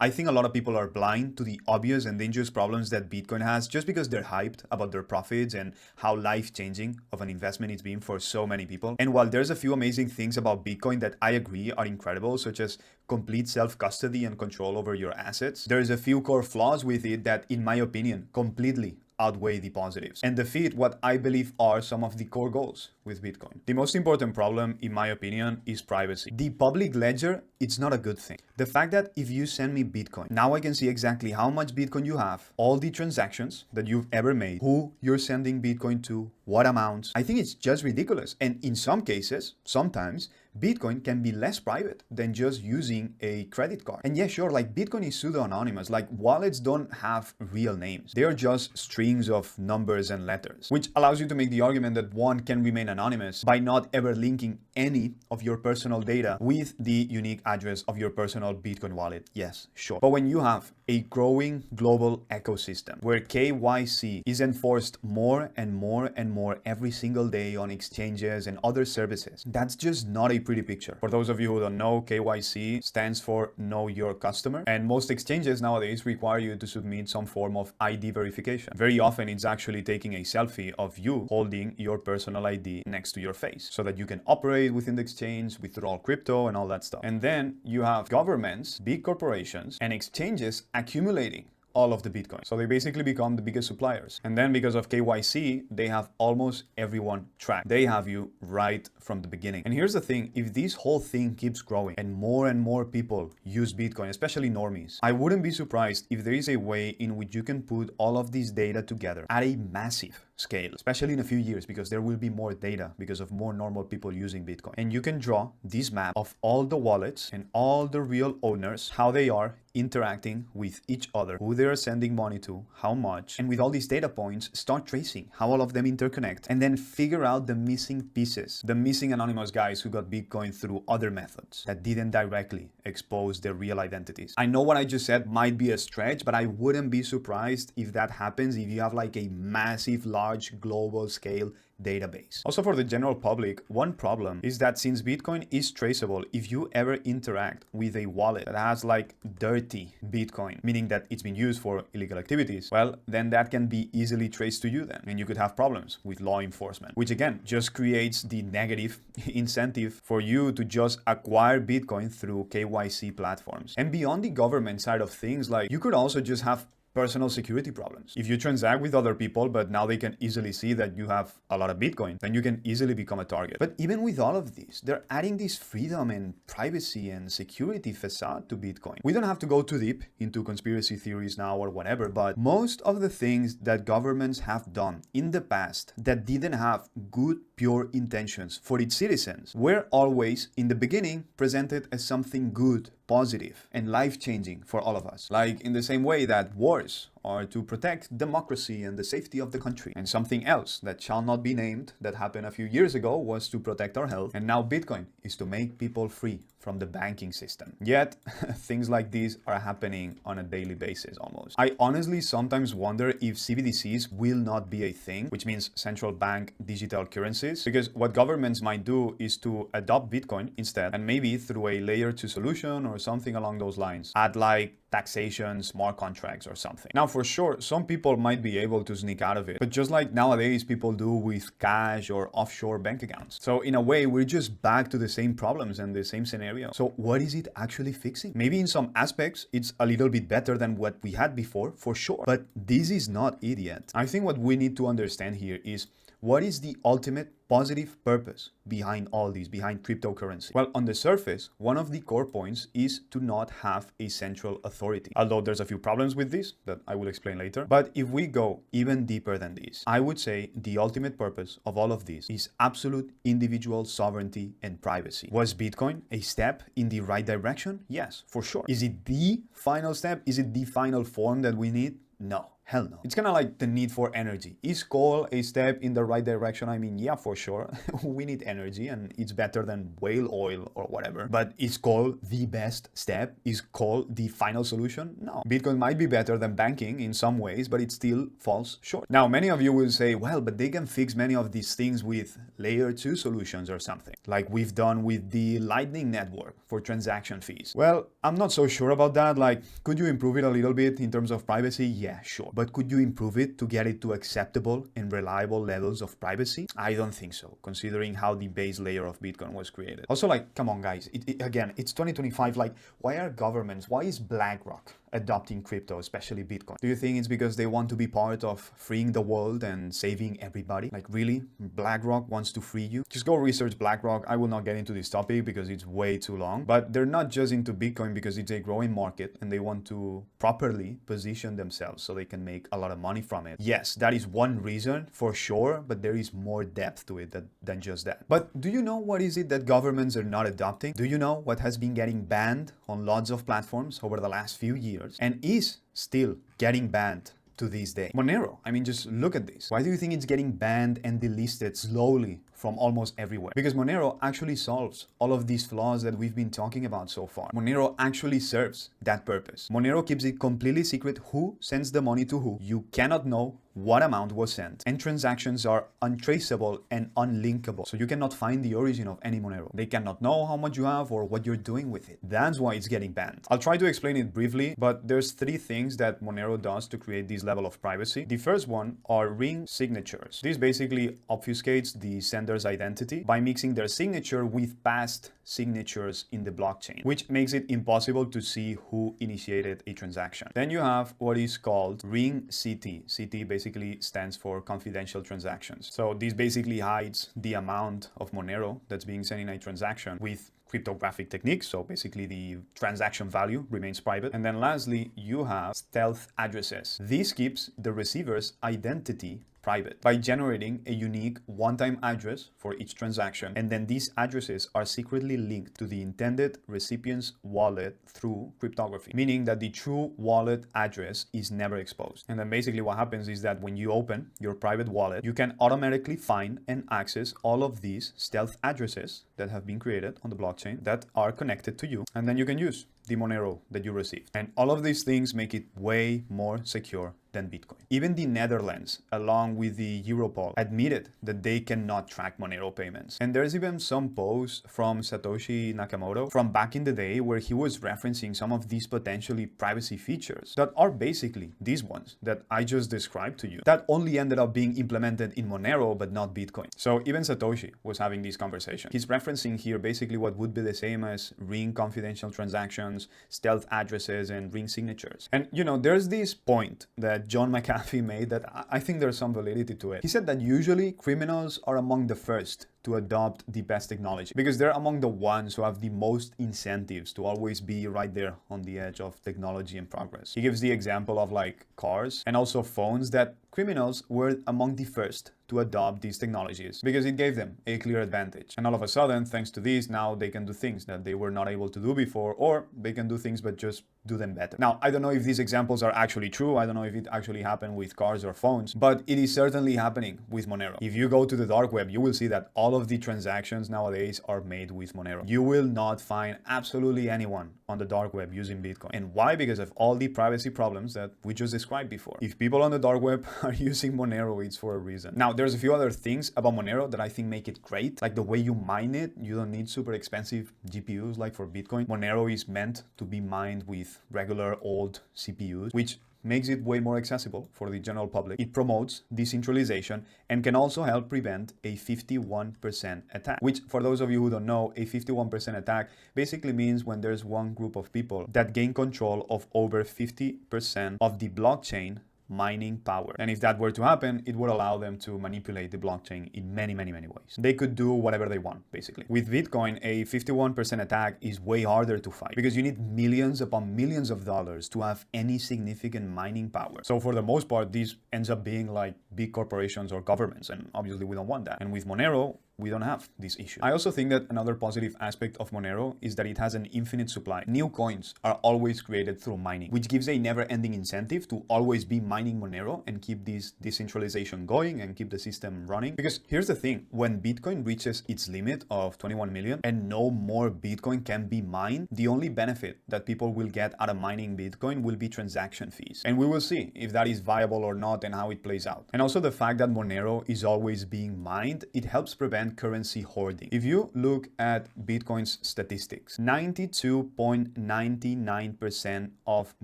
I think a lot of people are blind to the obvious and dangerous problems that Bitcoin has just because they're hyped about their profits and how life-changing of an investment it's been for so many people. And while there's a few amazing things about Bitcoin that I agree are incredible, such as complete self-custody and control over your assets, there's a few core flaws with it that, in my opinion, completely outweigh the positives and defeat what I believe are some of the core goals with Bitcoin. The most important problem, in my opinion, is privacy. The public ledger, it's not a good thing. The fact that if you send me Bitcoin, now I can see exactly how much Bitcoin you have, all the transactions that you've ever made, who you're sending Bitcoin to, what amounts. I think it's just ridiculous. And in some cases, sometimes, Bitcoin can be less private than just using a credit card. And yeah, sure, like Bitcoin is pseudo-anonymous, like wallets don't have real names. They are just strings of numbers and letters, which allows you to make the argument that one can remain anonymous by not ever linking any of your personal data with the unique address of your personal Bitcoin wallet. Yes, sure. But when you have a growing global ecosystem where KYC is enforced more and more and more every single day on exchanges and other services, that's just not a pretty picture. For those of you who don't know, KYC stands for Know Your Customer, and most exchanges nowadays require you to submit some form of ID verification. Very often it's actually taking a selfie of you holding your personal ID next to your face so that you can operate within the exchange, withdraw crypto and all that stuff. And then you have governments, big corporations, and exchanges accumulating all of the Bitcoin. So they basically become the biggest suppliers. And then because of KYC, they have almost everyone tracked. They have you right from the beginning. And here's the thing, if this whole thing keeps growing and more people use Bitcoin, especially normies, I wouldn't be surprised if there is a way in which you can put all of this data together at a massive scale, especially in a few years, because there will be more data because of more normal people using Bitcoin. And you can draw this map of all the wallets and all the real owners, how they are interacting with each other, who they are sending money to, how much, and with all these data points, start tracing how all of them interconnect, and then figure out the missing pieces, the missing anonymous guys who got Bitcoin through other methods that didn't directly expose their real identities. I know what I just said might be a stretch, but I wouldn't be surprised if that happens if you have like a massive, large, global scale database. Also, for the general public, one problem is that since Bitcoin is traceable, if you ever interact with a wallet that has like dirty Bitcoin, meaning that it's been used for illegal activities, well, then that can be easily traced to you then, and you could have problems with law enforcement, which again, just creates the negative incentive for you to just acquire Bitcoin through KYC platforms. And beyond the government side of things, like you could also just have personal security problems. If you transact with other people, but now they can easily see that you have a lot of Bitcoin, then you can easily become a target. But even with all of this, they're adding this freedom and privacy and security facade to Bitcoin. We don't have to go too deep into conspiracy theories now or whatever, but most of the things that governments have done in the past that didn't have good, pure intentions for its citizens were always, in the beginning, presented as something good, positive, and life-changing for all of us. Like in the same way that wars are to protect democracy and the safety of the country. And something else that shall not be named that happened a few years ago was to protect our health. And now Bitcoin is to make people free from the banking system. Yet, things like these are happening on a daily basis almost. I honestly sometimes wonder if CBDCs will not be a thing, which means central bank digital currencies, because what governments might do is to adopt Bitcoin instead, and maybe through a layer 2 solution or something along those lines, add like taxation, smart contracts or something. Now, for sure, some people might be able to sneak out of it, but just like nowadays people do with cash or offshore bank accounts. So in a way, we're just back to the same problems and the same scenario. So what is it actually fixing? Maybe in some aspects, it's a little bit better than what we had before, for sure. But this is not it yet. I think what we need to understand here is what is the ultimate positive purpose behind all this, behind cryptocurrency? Well, on the surface, one of the core points is to not have a central authority. Although there's a few problems with this that I will explain later. But if we go even deeper than this, I would say the ultimate purpose of all of this is absolute individual sovereignty and privacy. Was Bitcoin a step in the right direction? Yes, for sure. Is it the final step? Is it the final form that we need? No. Hell no. It's kind of like the need for energy. Is coal a step in the right direction? I mean, yeah, for sure. We need energy and it's better than whale oil or whatever. But is coal the best step? Is coal the final solution? No. Bitcoin might be better than banking in some ways, but it still falls short. Now, many of you will say, well, but they can fix many of these things with layer 2 solutions or something, like we've done with the Lightning Network for transaction fees. Well, I'm not so sure about that. Like, could you improve it a little bit in terms of privacy? Yeah, sure. But could you improve it to get it to acceptable and reliable levels of privacy? I don't think so, considering how the base layer of Bitcoin was created. Also, like, come on, guys. Again, it's 2025. Like, why are governments, why is BlackRock adopting crypto, especially Bitcoin? Do you think it's because they want to be part of freeing the world and saving everybody? Like, really? BlackRock wants to free you? Just go research BlackRock. I will not get into this topic because it's way too long. But they're not just into Bitcoin because it's a growing market and they want to properly position themselves so they can make a lot of money from it. Yes, that is one reason for sure, but there is more depth to it than just that. But do you know what is it that governments are not adopting? Do you know what has been getting banned on lots of platforms over the last few years and is still getting banned to this day? Monero. I mean, just look at this. Why do you think it's getting banned and delisted slowly from almost everywhere? Because Monero actually solves all of these flaws that we've been talking about so far. Monero actually serves that purpose. Monero keeps it completely secret who sends the money to who. You cannot know what amount was sent, and transactions are untraceable and unlinkable. So you cannot find the origin of any Monero. They cannot know how much you have or what you're doing with it. That's why it's getting banned. I'll try to explain it briefly, but there's 3 things that Monero does to create this level of privacy. The first one are ring signatures. This basically obfuscates the sender's identity by mixing their signature with past signatures in the blockchain, which makes it impossible to see who initiated a transaction. Then you have what is called ring CT. CT basically stands for confidential transactions. So this basically hides the amount of Monero that's being sent in a transaction with cryptographic techniques. So basically the transaction value remains private. And then lastly, you have stealth addresses. This keeps the receiver's identity private by generating a unique one-time address for each transaction. And then these addresses are secretly linked to the intended recipient's wallet through cryptography, meaning that the true wallet address is never exposed. And then basically what happens is that when you open your private wallet, you can automatically find and access all of these stealth addresses that have been created on the blockchain that are connected to you. And then you can use the Monero that you received. And all of these things make it way more secure than Bitcoin. Even the Netherlands, along with the Europol, admitted that they cannot track Monero payments. And there's even some posts from Satoshi Nakamoto from back in the day where he was referencing some of these potentially privacy features that are basically these ones that I just described to you, that only ended up being implemented in Monero but not Bitcoin. So even Satoshi was having this conversation. He's referencing here basically what would be the same as ring confidential transactions, stealth addresses, and ring signatures. And you know, there's this point that John McAfee made that I think there's some validity to it. He said that usually criminals are among the first to adopt the best technology because they're among the ones who have the most incentives to always be right there on the edge of technology and progress. He gives the example of like cars and also phones, that criminals were among the first to adopt these technologies because it gave them a clear advantage. And all of a sudden, thanks to this, now they can do things that they were not able to do before, or they can do things but just do them better. Now, I don't know if these examples are actually true. I don't know if it actually happened with cars or phones, but it is certainly happening with Monero. If you go to the dark web, you will see that all of the transactions nowadays are made with Monero. You will not find absolutely anyone on the dark web using Bitcoin. And why? Because of all the privacy problems that we just described before. If people on the dark web are using Monero, it's for a reason. Now, there's a few other things about Monero that I think make it great, like the way you mine it. You don't need super expensive GPUs like for Bitcoin. Monero is meant to be mined with regular old CPUs, which makes it way more accessible for the general public. It promotes decentralization and can also help prevent a 51% attack, which for those of you who don't know, a 51% attack basically means when there's one group of people that gain control of over 50% of the blockchain mining power. And if that were to happen, it would allow them to manipulate the blockchain in many ways. They could do whatever they want, basically. With Bitcoin, a 51% attack is way harder to fight because you need millions upon millions of dollars to have any significant mining power. So for the most part, this ends up being like big corporations or governments, and obviously we don't want that. And with Monero, we don't have this issue. I also think that another positive aspect of Monero is that it has an infinite supply. New coins are always created through mining, which gives a never-ending incentive to always be mining Monero and keep this decentralization going and keep the system running. Because here's the thing, when Bitcoin reaches its limit of 21 million and no more Bitcoin can be mined, the only benefit that people will get out of mining Bitcoin will be transaction fees. And we will see if that is viable or not and how it plays out. And also the fact that Monero is always being mined, it helps prevent currency hoarding. If you look at Bitcoin's statistics, 92.99% of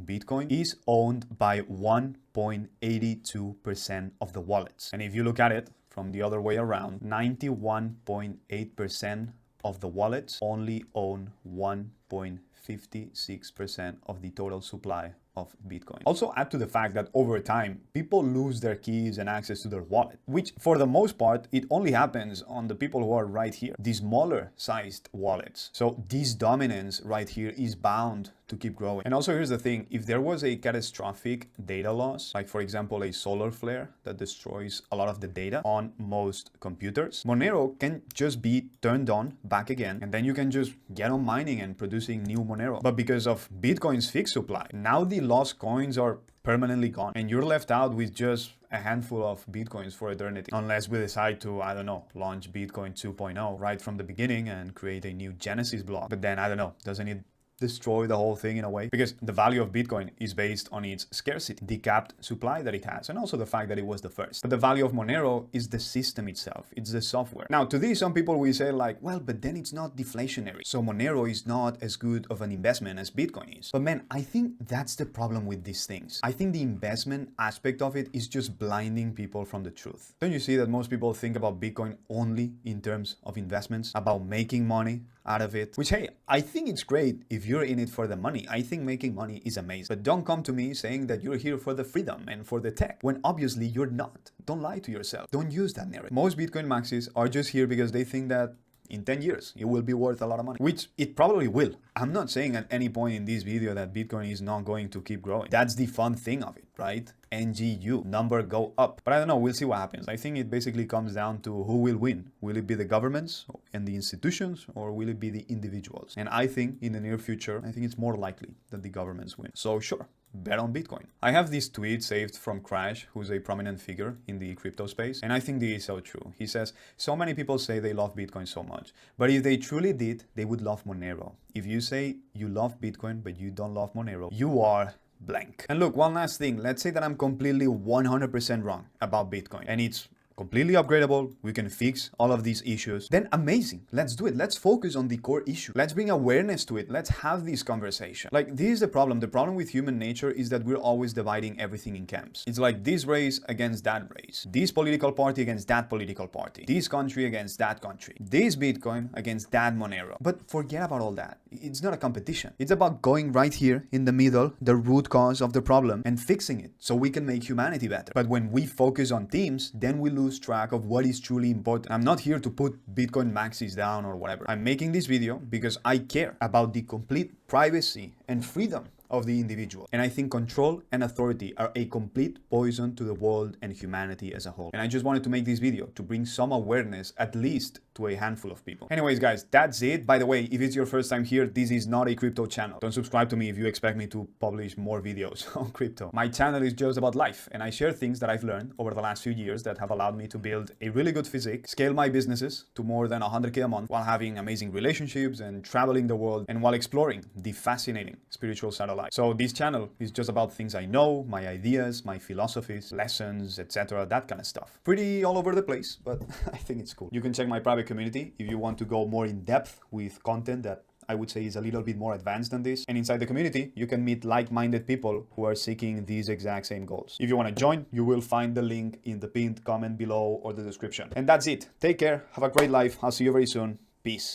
Bitcoin is owned by 1.82% of the wallets. And if you look at it from the other way around, 91.8% of the wallets only own 1.56% of the total supply of Bitcoin. Also add to the fact that over time, people lose their keys and access to their wallet, which for the most part, it only happens on the people who are right here, the smaller sized wallets. So this dominance right here is bound to keep growing. And also here's the thing, if there was a catastrophic data loss, like for example, a solar flare that destroys a lot of the data on most computers, Monero can just be turned on back again, and then you can just get on mining and producing new Monero. But because of Bitcoin's fixed supply, now the lost coins are permanently gone and you're left out with just a handful of Bitcoins for eternity. Unless we decide to, I don't know, launch Bitcoin 2.0 right from the beginning and create a new Genesis block. But then, I don't know, doesn't it destroy the whole thing in a way? Because the value of Bitcoin is based on its scarcity, the capped supply that it has, and also the fact that it was the first. But the value of Monero is the system itself. It's the software. Now, to this, some people will say like, well, but then it's not deflationary. So Monero is not as good of an investment as Bitcoin is. But man, I think that's the problem with these things. I think the investment aspect of it is just blinding people from the truth. Don't you see that most people think about Bitcoin only in terms of investments, about making money out of it? Which, hey, I think it's great if you're in it for the money. I think making money is amazing. But don't come to me saying that you're here for the freedom and for the tech, when obviously you're not. Don't lie to yourself. Don't use that narrative. Most Bitcoin maxis are just here because they think that in 10 years, it will be worth a lot of money, which it probably will. I'm not saying at any point in this video that Bitcoin is not going to keep growing. That's the fun thing of it, right? NGU, number go up. But I don't know, we'll see what happens. I think it basically comes down to who will win. Will it be the governments and the institutions, or will it be the individuals? And I think in the near future, I think it's more likely that the governments win. So sure, bet on Bitcoin. I have this tweet saved from Crash, who's a prominent figure in the crypto space, and I think this is so true. He says, so many people say they love Bitcoin so much, but if they truly did, they would love Monero. If you say you love Bitcoin, but you don't love Monero, you are blank. And look, one last thing. Let's say that I'm completely 100% wrong about Bitcoin, and it's completely upgradable, we can fix all of these issues, then amazing, let's do it. Let's focus on the core issue. Let's bring awareness to it. Let's have this conversation. Like, this is the problem. The problem with human nature is that we're always dividing everything in camps. It's like this race against that race, this political party against that political party, this country against that country, this Bitcoin against that Monero. But forget about all that. It's not a competition. It's about going right here in the middle, the root cause of the problem, and fixing it so we can make humanity better. But when we focus on teams, then we lose track of what is truly important. I'm not here to put Bitcoin maxis down or whatever. I'm making this video because I care about the complete privacy and freedom of the individual. And I think control and authority are a complete poison to the world and humanity as a whole. And I just wanted to make this video to bring some awareness, at least to a handful of people. Anyways, guys, that's it. By the way, if it's your first time here, this is not a crypto channel. Don't subscribe to me if you expect me to publish more videos on crypto. My channel is just about life, and I share things that I've learned over the last few years that have allowed me to build a really good physique, scale my businesses to more than 100K a month, while having amazing relationships and traveling the world, and while exploring the fascinating spiritual side of life. So this channel is just about things I know, my ideas, my philosophies, lessons, etc., that kind of stuff. Pretty all over the place, but I think it's cool. You can check my private community if you want to go more in depth with content that I would say is a little bit more advanced than this. And inside the community, you can meet like-minded people who are seeking these exact same goals. If you want to join, you will find the link in the pinned comment below or the description. And that's it. Take care. Have a great life. I'll see you very soon. Peace.